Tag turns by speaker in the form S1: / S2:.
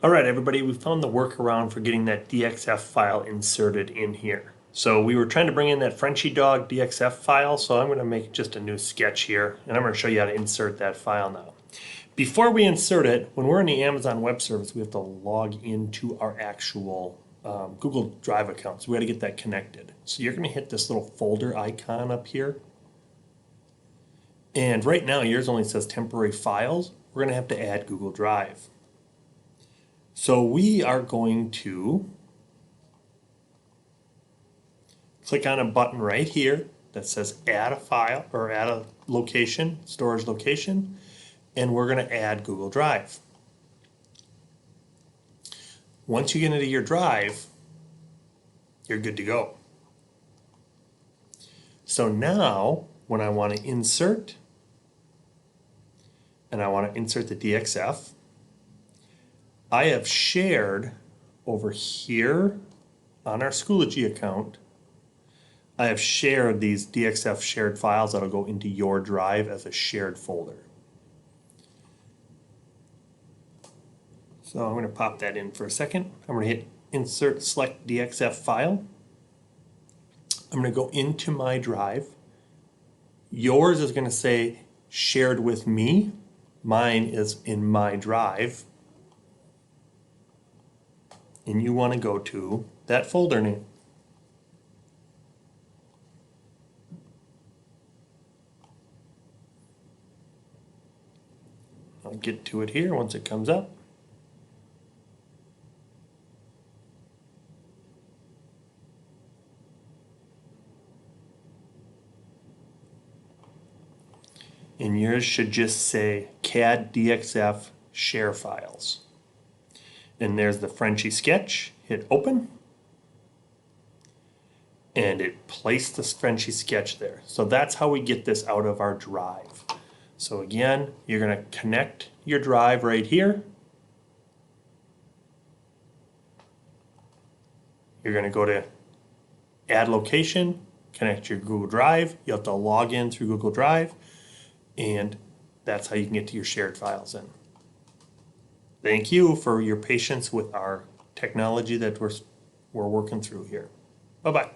S1: All right, everybody, we found the workaround for getting that DXF file inserted in here. So we were trying to bring in that Frenchy Dog DXF file, so I'm going to make just a new sketch here, and I'm going to show you how to insert that file now. Before we insert it, when we're in the Amazon Web Service, we have to log into our actual Google Drive account. So we got to get that connected. So you're going to hit this little folder icon up here. And right now, yours only says temporary files. We're going to have to add Google Drive. So we are going to click on a button right here that says add a file or add a location, storage location, and we're going to add Google Drive. Once you get into your drive, you're good to go. So now when I want to insert, and I want to insert the DXF, I have shared over here on our Schoology account, I have shared these DXF shared files that'll go into your drive as a shared folder. So I'm going to pop that in for a second. I'm going to hit Insert Select DXF File. I'm going to go into my drive. Yours is going to say shared with me. Mine is in my drive. And you want to go to that folder name. I'll get to it here once it comes up. And yours should just say CAD DXF share files. And there's the Frenchy sketch. Hit open. And it placed the Frenchy sketch there. So that's how we get this out of our drive. So again, you're going to connect your drive right here. You're going to go to add location, connect your Google Drive. You have to log in through Google Drive. And that's how you can get to your shared files in. Thank you for your patience with our technology that we're working through here. Bye-bye.